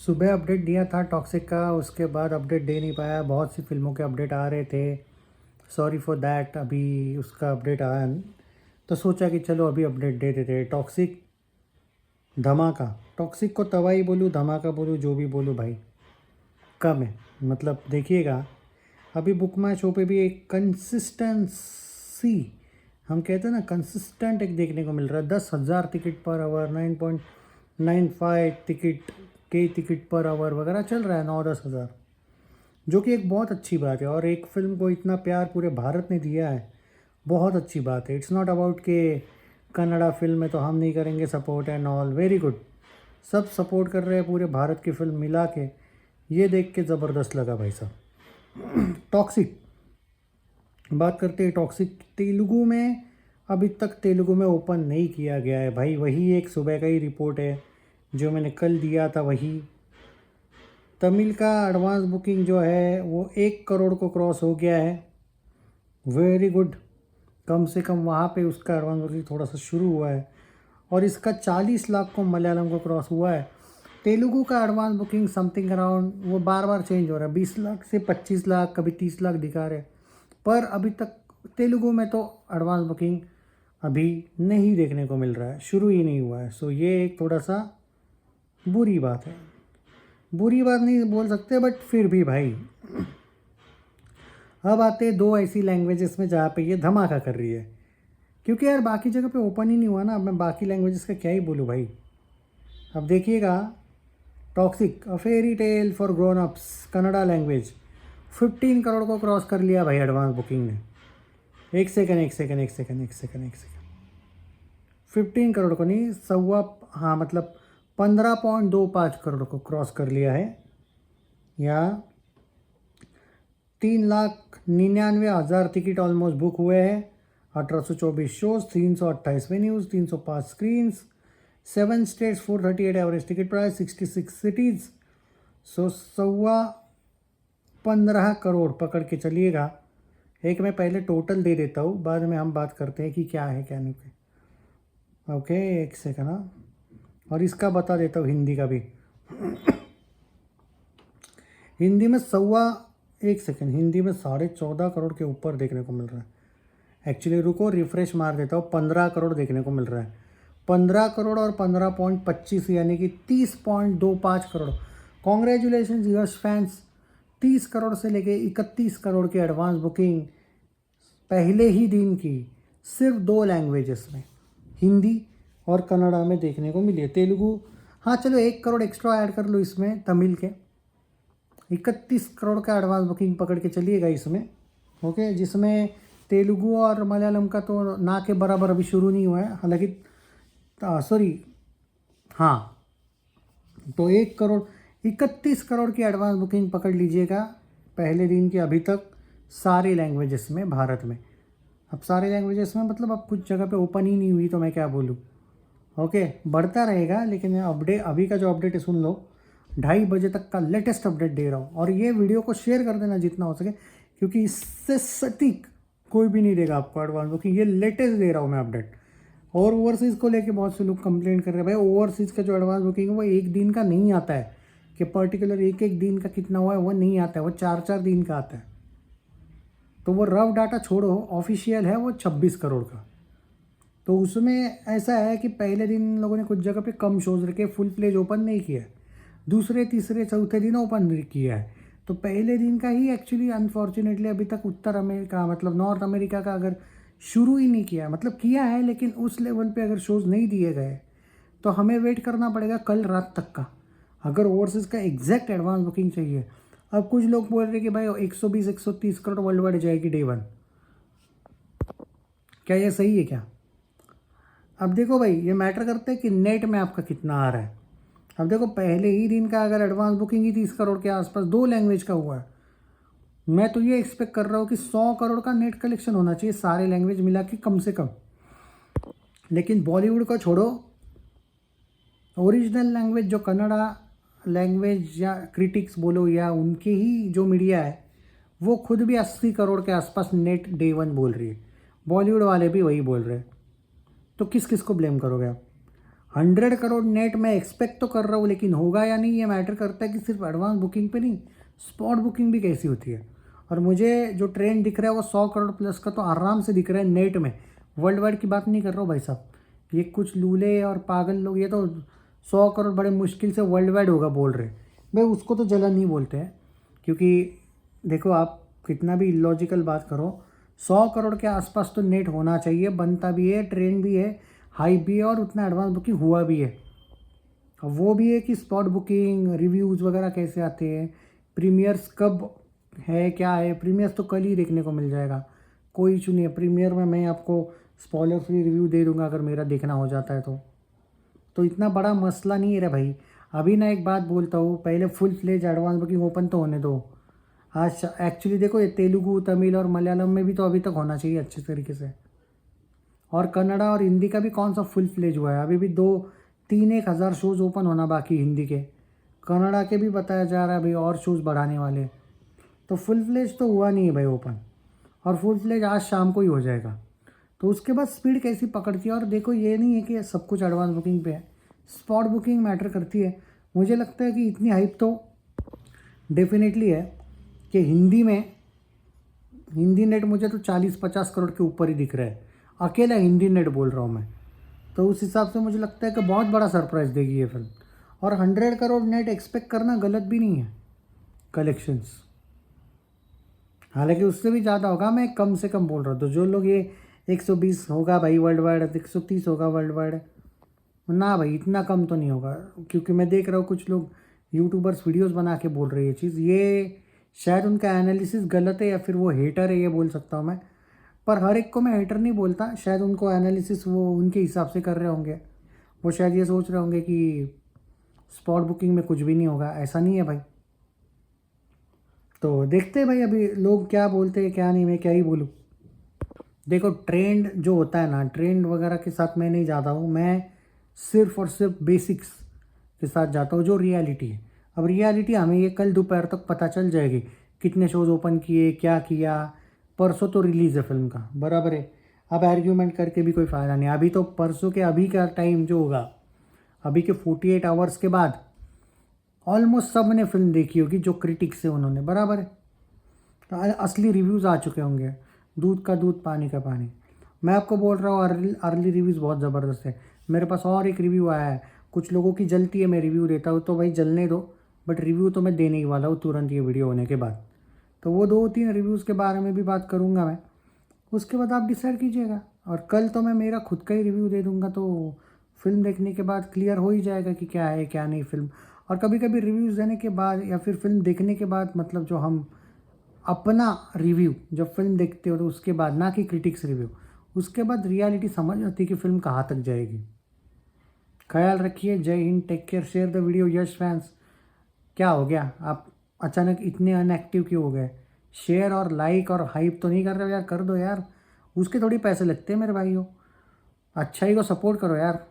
सुबह अपडेट दिया था टॉक्सिक का, उसके बाद अपडेट दे नहीं पाया। बहुत सी फिल्मों के अपडेट आ रहे थे, सॉरी फॉर दैट। अभी उसका अपडेट आया नहीं, तो सोचा कि चलो अभी अपडेट दे देते। टॉक्सिक धमाका, टॉक्सिक को तबाही बोलूँ धमाका बोलूँ जो भी बोलूँ भाई कम है। मतलब देखिएगा, अभी बुक माई शो पे भी एक कंसिस्टेंसी, हम कहते हैं ना कंसिस्टेंट, एक देखने को मिल रहा है। 10,000 ticket per hour, 9.95 ticket per hour वगैरह चल रहा है, 9-10 हज़ार, जो कि एक बहुत अच्छी बात है। और एक फ़िल्म को इतना प्यार पूरे भारत ने दिया है, बहुत अच्छी बात है। इट्स नॉट अबाउट के कन्नड़ा फिल्म है तो हम नहीं करेंगे support and all, very good. सब सपोर्ट कर रहे हैं पूरे भारत की फिल्म मिला के, ये देख के ज़बरदस्त लगा भाई साहब। टॉक्सिक बात करते हैं। टॉक्सिक तेलुगु में अभी तक तेलुगु में ओपन नहीं किया गया है भाई। वही एक सुबह का ही रिपोर्ट है जो मैंने कल दिया था। वही तमिल का एडवांस बुकिंग जो है वो 1 करोड़ को क्रॉस हो गया है, वेरी गुड। कम से कम वहाँ पे उसका एडवांस बुकिंग थोड़ा सा शुरू हुआ है। और इसका 40 लाख को मलयालम को क्रॉस हुआ है। तेलुगु का एडवांस बुकिंग समथिंग अराउंड, वो बार बार चेंज हो रहा है, 20 लाख से 25 लाख, कभी 30 लाख दिखा रहे। पर अभी तक तेलुगु में तो एडवांस बुकिंग अभी नहीं देखने को मिल रहा है, शुरू ही नहीं हुआ है। सो ये एक थोड़ा सा बुरी बात है। बुरी बात नहीं बोल सकते, बट फिर भी भाई। अब आते हैं दो ऐसी लैंग्वेजेस में जहाँ पे ये धमाका कर रही है, क्योंकि यार बाकी जगह पे ओपन ही नहीं हुआ ना। अब मैं बाकी लैंग्वेजेस का क्या ही बोलूँ भाई। अब देखिएगा, toxic a fairy tale for grown ups, Kannada language 15 crore को क्रॉस कर लिया भाई एडवांस बुकिंग ने। एक सेकंड 15 करोड़ को नहीं, सवा, हाँ मतलब 15.25 करोड़ को क्रॉस कर लिया है। या 3,99,000 टिकट ऑलमोस्ट बुक हुए हैं। 1824 shows, 328 venues, 305 screens, 7 states, 438 average ticket price, 66 cities. So 15.25 crore पकड़ के चलिएगा। एक मैं पहले टोटल दे देता हूँ, बाद में हम बात करते हैं कि क्या है क्या नहीं। ओके, एक सेकंड। हाँ, और इसका बता देता हूँ हिंदी का भी। हिंदी में हिंदी में 14.5 करोड़ के ऊपर देखने को मिल रहा है। एक्चुअली रुको, रिफ्रेश मार देता हूँ, 15 करोड़ देखने को मिल रहा है। 15 करोड़ और 15.25 यानी कि 30.25 करोड़। कॉन्ग्रेचुलेशन यश फैंस, 30 करोड़ से लेके 31 करोड़ की एडवांस बुकिंग पहले ही दिन की सिर्फ 2 लैंग्वेजेस में, हिंदी और कन्नड़ा में देखने को मिली है। तेलुगु, हाँ चलो 1 करोड़ एक्स्ट्रा ऐड कर लो इसमें, तमिल के 31 करोड़ का एडवांस बुकिंग पकड़ के चलिएगा इसमें। ओके, जिसमें तेलुगु और मलयालम का तो ना के बराबर अभी शुरू नहीं हुआ है, हालांकि सॉरी, हाँ, तो 31 करोड़ की एडवांस बुकिंग पकड़ लीजिएगा पहले दिन की अभी तक सारे लैंग्वेजेस में भारत में। अब सारे लैंग्वेजेस में मतलब अब कुछ जगह पे ओपन ही नहीं हुई तो मैं क्या बोलूँ। ओके, बढ़ता रहेगा, लेकिन अपडेट अभी का जो अपडेट है सुन लो। 2:30 बजे तक का लेटेस्ट अपडेट दे रहा हूँ, और ये वीडियो को शेयर कर देना जितना हो सके, क्योंकि इससे सटीक कोई भी नहीं देगा आपको एडवांस बुकिंग। ये लेटेस्ट दे रहा हूँ मैं अपडेट। और ओवरसीज़ को लेके बहुत से लोग कंप्लेंट कर रहे हैं भाई, ओवरसीज़ का जो एडवांस बुकिंग है वो एक दिन का नहीं आता है, कि पर्टिकुलर एक दिन का कितना हुआ है वो नहीं आता है, वो 4-4 दिन का आता है। तो वो रफ डाटा छोड़ो, ऑफिशियल है वो 26 करोड़ का। तो उसमें ऐसा है कि पहले दिन लोगों ने कुछ जगह पे कम शोज रखे, फुल प्लेज ओपन नहीं किया है। दूसरे तीसरे चौथे दिन ओपन किया है। तो पहले दिन का ही एक्चुअली अनफॉर्चुनेटली अभी तक उत्तर अमेरिका, मतलब नॉर्थ अमेरिका का अगर शुरू ही नहीं किया, मतलब किया है लेकिन उस लेवल पे अगर शोज़ नहीं दिए गए तो हमें वेट करना पड़ेगा कल रात तक का, अगर ओवरसीज़ का एग्जैक्ट एडवांस बुकिंग चाहिए। अब कुछ लोग बोल रहे कि भाई 120-130 करोड़ वर्ल्ड वाइड जाएगी डे 1, क्या ये सही है क्या? अब देखो भाई, ये मैटर करता है कि नेट में आपका कितना आ रहा है। अब देखो, पहले ही दिन का अगर एडवांस बुकिंग ही 30 करोड़ के आसपास 2 लैंग्वेज का हुआ है, मैं तो ये एक्सपेक्ट कर रहा हूँ कि 100 करोड़ का नेट कलेक्शन होना चाहिए सारे लैंग्वेज मिला के कम से कम। लेकिन बॉलीवुड को छोड़ो, ओरिजिनल लैंग्वेज जो कन्नड़ा लैंग्वेज या क्रिटिक्स बोलो या उनके ही जो मीडिया है, वो खुद भी 80 करोड़ के आसपास नेट डे 1 बोल रही है। बॉलीवुड वाले भी वही बोल रहे हैं। तो किस किस को ब्लेम करोगे आप? 100 करोड़ नेट मैं एक्सपेक्ट तो कर रहा हूँ, लेकिन होगा या नहीं ये मैटर करता है कि सिर्फ एडवांस बुकिंग पे नहीं, स्पॉट बुकिंग भी कैसी होती है। और मुझे जो ट्रेंड दिख रहा है वो 100 करोड़ प्लस का तो आराम से दिख रहा है नेट में। वर्ल्ड वाइड की बात नहीं कर रहा हूँ भाई साहब, ये कुछ लूले और पागल लोग ये तो 100 करोड़ बड़े मुश्किल से वर्ल्ड वाइड होगा बोल रहे। भाई उसको तो जलन नहीं बोलते हैं, क्योंकि देखो आप कितना भी इलॉजिकल बात करो, 100 करोड़ के आसपास तो नेट होना चाहिए, बनता भी है, ट्रेंड भी है, हाई भी है, और उतना एडवांस बुकिंग हुआ भी है। अब वो भी है कि स्पॉट बुकिंग रिव्यूज़ वगैरह कैसे आते हैं, प्रीमियर्स कब है क्या है। प्रीमियर्स तो कल ही देखने को मिल जाएगा, कोई इशू नहीं है। प्रीमियर में मैं आपको स्पॉइलर फ्री रिव्यू दे दूंगा अगर मेरा देखना हो जाता है तो इतना बड़ा मसला नहीं है रे भाई। अभी ना एक बात बोलता हूँ, पहले full fledge advance booking open तो होने दो। आज एक्चुअली देखो ये तेलुगु तमिल और मलयालम में भी तो अभी तक होना चाहिए अच्छे तरीके से, और कन्नड़ा और हिंदी का भी कौन सा फुल फ्लेज हुआ है। अभी भी 2-3-1 हज़ार शोज़ ओपन होना बाकी हिंदी के, कन्नड़ा के भी बताया जा रहा है भाई और शोज़ बढ़ाने वाले। तो फुल फ्लेज तो हुआ नहीं है भाई ओपन, और फुल फ्लेज आज शाम को ही हो जाएगा। तो उसके बाद स्पीड कैसी पकड़ती है। और देखो ये नहीं है कि सब कुछ एडवांस बुकिंग पे है, स्पॉट बुकिंग मैटर करती है। मुझे लगता है कि इतनी हाइप तो डेफिनेटली है कि हिंदी नेट मुझे तो 40-50 करोड़ के ऊपर ही दिख रहा है, अकेला हिंदी नेट बोल रहा हूँ मैं। तो उस हिसाब से मुझे लगता है कि बहुत बड़ा सरप्राइज़ देगी ये फिल्म। और 100 करोड़ नेट एक्सपेक्ट करना गलत भी नहीं है कलेक्शंस, हालांकि उससे भी ज़्यादा होगा, मैं कम से कम बोल रहा हूँ। तो जो लोग ये 120 होगा भाई वर्ल्ड वाइड, 130 होगा वर्ल्ड वाइड, ना भाई इतना कम तो नहीं होगा। क्योंकि मैं देख रहा हूँ कुछ लोग यूट्यूबर्स वीडियोस बना के बोल रहे हैं ये चीज़, ये शायद उनका एनालिसिस गलत है या फिर वो हेटर है, ये बोल सकता हूँ मैं। पर हर एक को मैं हेटर नहीं बोलता, शायद उनको एनालिसिस वो उनके हिसाब से कर रहे होंगे। वो शायद ये सोच रहे होंगे कि स्पॉट बुकिंग में कुछ भी नहीं होगा, ऐसा नहीं है भाई। तो देखते हैं भाई अभी लोग क्या बोलते हैं क्या नहीं, मैं क्या ही बोलूँ। देखो ट्रेंड जो होता है ना, ट्रेंड वगैरह के साथ मैं नहीं जाता हूँ, मैं सिर्फ और सिर्फ बेसिक्स के साथ जाता हूँ जो रियलिटी है। अब रियलिटी हमें ये कल दोपहर तक पता चल जाएगी, कितने शोज़ ओपन किए क्या किया। परसों तो रिलीज़ है फिल्म का, बराबर है। अब आर्ग्यूमेंट करके भी कोई फ़ायदा नहीं। अभी तो परसों के अभी का टाइम जो होगा, अभी के 48 आवर्स के बाद ऑलमोस्ट सब ने फिल्म देखी होगी जो क्रिटिक्स है उन्होंने, बराबर है। तो असली रिव्यूज़ आ चुके होंगे, दूध का दूध पानी का पानी। मैं आपको बोल रहा हूँ अर्ली रिव्यूज़ बहुत ज़बरदस्त है। मेरे पास और एक रिव्यू आया है, कुछ लोगों की जलती है मैं रिव्यू देता हूँ तो भाई जलने दो, बट रिव्यू तो मैं देने ही वाला हूँ तुरंत ये वीडियो होने के बाद। तो वो 2-3 रिव्यूज़ के बारे में भी बात करूँगा मैं, उसके बाद आप डिसाइड कीजिएगा। और कल तो मैं मेरा खुद का ही रिव्यू दे दूँगा, तो फिल्म देखने के बाद क्लियर हो ही जाएगा कि क्या है क्या नहीं फिल्म। और कभी कभी रिव्यूज़ देने के बाद या फिर फिल्म देखने के बाद, मतलब जो हम अपना रिव्यू जब फिल्म देखते हो तो उसके बाद, ना कि क्रिटिक्स रिव्यू, उसके बाद रियलिटी समझ आती है कि फिल्म कहाँ तक जाएगी। ख्याल रखिए, Jai Hind, take care, share the video. Yash fans, क्या हो गया आप अचानक इतने अनएक्टिव क्यों हो गए? शेयर और लाइक और हाइप तो नहीं कर रहे हो यार, कर दो यार, उसके थोड़ी पैसे लगते हैं मेरे भाइयों। अच्छाई को सपोर्ट करो यार।